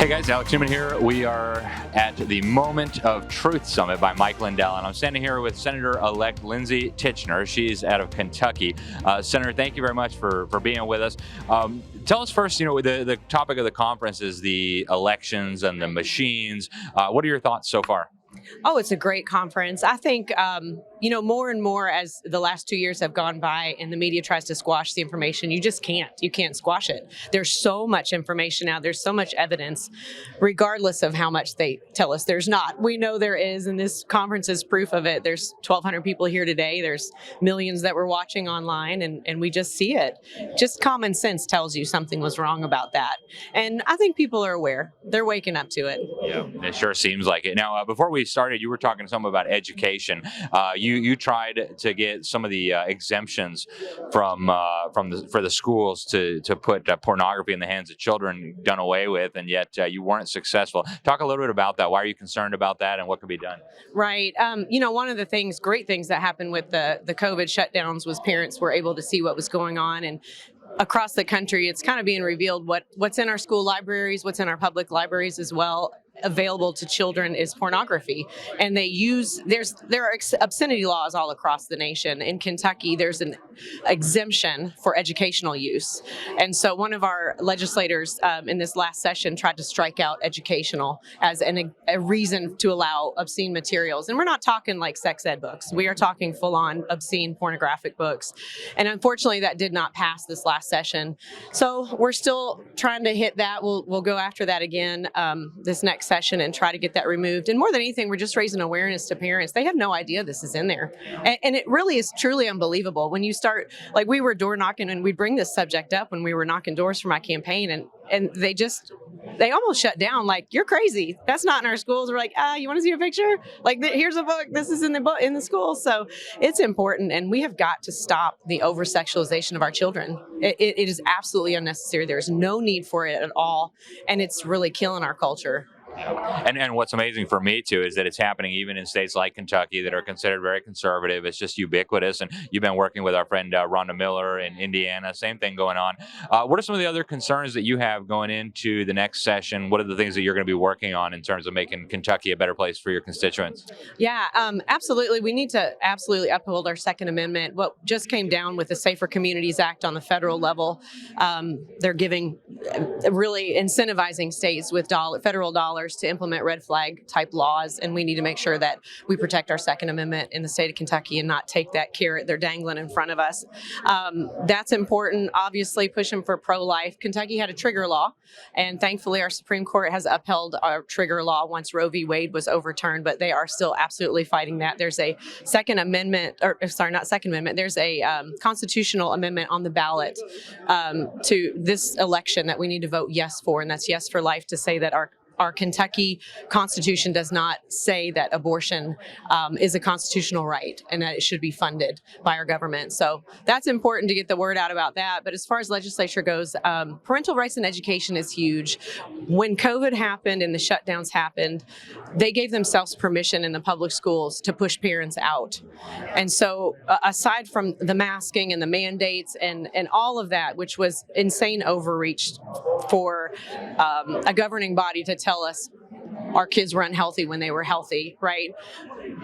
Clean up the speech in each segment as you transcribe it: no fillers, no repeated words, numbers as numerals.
Hey guys, Alex Newman here. We are at the Moment of Truth Summit by Mike Lindell, and I'm standing here with Senator-elect Lindsey Tichenor. She's out of Kentucky. Senator, thank you very much for being with us. Tell us first, the topic of the conference is the elections and the machines. What are your thoughts so far? Oh, it's a great conference. I think, more and more as the last 2 years have gone by and the media tries to squash the information, you just can't. You can't squash it. There's so much information out. There's so much evidence, regardless of how much they tell us there's not. We know there is, and this conference is proof of it. There's 1,200 people here today. There's millions that were watching online, and we just see it. Just common sense tells you something was wrong about that. And I think people are aware. They're waking up to it. Yeah, it sure seems like it. Now, before we started, you were talking some about education. You tried to get some of the exemptions for the schools to put pornography in the hands of children done away with, and yet you weren't successful. Talk a little bit about that. Why are you concerned about that, and what could be done? Right. One of the great things that happened with the COVID shutdowns was parents were able to see what was going on, and across the country, it's kind of being revealed what's in our school libraries, what's in our public libraries as well, available to children is pornography. And there are obscenity laws all across the nation. In Kentucky, there's an exemption for educational use. And so one of our legislators in this last session tried to strike out educational as a reason to allow obscene materials. And we're not talking like sex ed books. We are talking full-on obscene pornographic books. And unfortunately, that did not pass this last session. So we're still trying to hit that. We'll go after that again this next session and try to get that removed. And more than anything, we're just raising awareness to parents. They have no idea this is in there. And it really is truly unbelievable. When you start, like we were door knocking, and we'd bring this subject up when we were knocking doors for my campaign, and they almost shut down, like, you're crazy. That's not in our schools. We're like, you want to see a picture? Like, here's a book. This is in the book in the school. So it's important, and we have got to stop the over-sexualization of our children. It is absolutely unnecessary. There's no need for it at all, and it's really killing our culture. And what's amazing for me, too, is that it's happening even in states like Kentucky that are considered very conservative. It's just ubiquitous. And you've been working with our friend Rhonda Miller in Indiana. Same thing going on. What are some of the other concerns that you have going into the next session? What are the things that you're going to be working on in terms of making Kentucky a better place for your constituents? Yeah, absolutely. We need to absolutely uphold our Second Amendment. What just came down with the Safer Communities Act on the federal level, they're giving, really incentivizing states with federal dollars to implement red flag type laws, and we need to make sure that we protect our Second Amendment in the state of Kentucky and not take that carrot they're dangling in front of us. That's important. Obviously, pushing for pro-life. Kentucky had a trigger law, and thankfully our Supreme Court has upheld our trigger law once Roe v. Wade was overturned, but they are still absolutely fighting that. There's a Second Amendment, not Second Amendment, there's a constitutional amendment on the ballot to this election that we need to vote yes for, and that's yes for life, to say that our Kentucky Constitution does not say that abortion is a constitutional right and that it should be funded by our government. So that's important to get the word out about that. But as far as legislature goes, parental rights in education is huge. When COVID happened and the shutdowns happened, they gave themselves permission in the public schools to push parents out. And so aside from the masking and the mandates and all of that, which was insane overreach for a governing body to tell us our kids were unhealthy when they were healthy, right?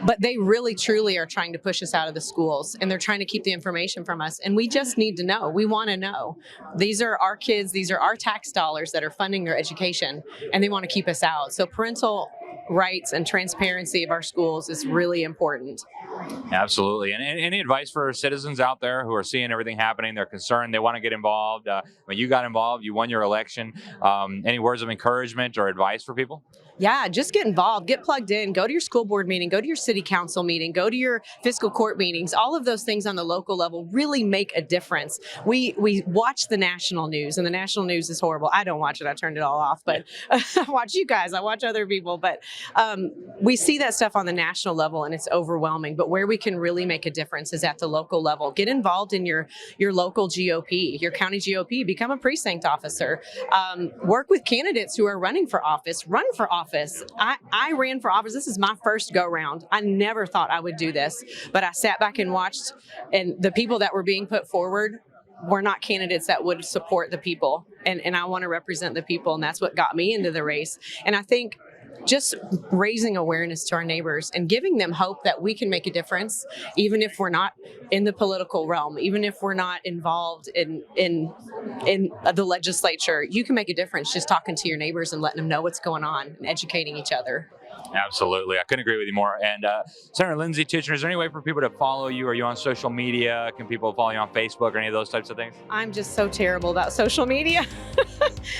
But they really, truly are trying to push us out of the schools, and they're trying to keep the information from us. And we just need to know. We want to know. These are our kids. These are our tax dollars that are funding their education, and they want to keep us out. So parental rights and transparency of our schools is really important. Absolutely. And any advice for citizens out there who are seeing everything happening? They're concerned. They want to get involved. When you got involved, you won your election. Any words of encouragement or advice for people? Yeah, just get involved, get plugged in, go to your school board meeting, go to your city council meeting, go to your fiscal court meetings. All of those things on the local level really make a difference. We watch the national news, and the national news is horrible. I don't watch it. I turned it all off, but I watch you guys. I watch other people. But we see that stuff on the national level, and it's overwhelming. But where we can really make a difference is at the local level. Get involved in your local GOP, your county GOP. Become a precinct officer. Work with candidates who are running for office. Run for office. I ran for office. This is my first go round. I never thought I would do this, but I sat back and watched, and the people that were being put forward were not candidates that would support the people. and I want to represent the people, and that's what got me into the race. And I think just raising awareness to our neighbors and giving them hope that we can make a difference, even if we're not in the political realm, even if we're not involved in the legislature. You can make a difference just talking to your neighbors and letting them know what's going on and educating each other. Absolutely. I couldn't agree with you more. And Senator Lindsey Tichenor, is there any way for people to follow you? Are you on social media? Can people follow you on Facebook or any of those types of things? I'm just so terrible about social media.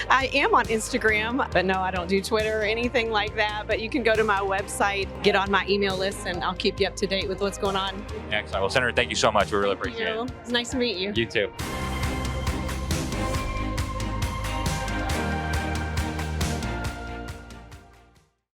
I am on Instagram, but no, I don't do Twitter or anything like that. But you can go to my website, get on my email list, and I'll keep you up to date with what's going on. Excellent. Well, Senator, thank you so much. We really appreciate it. It's nice to meet you. You too.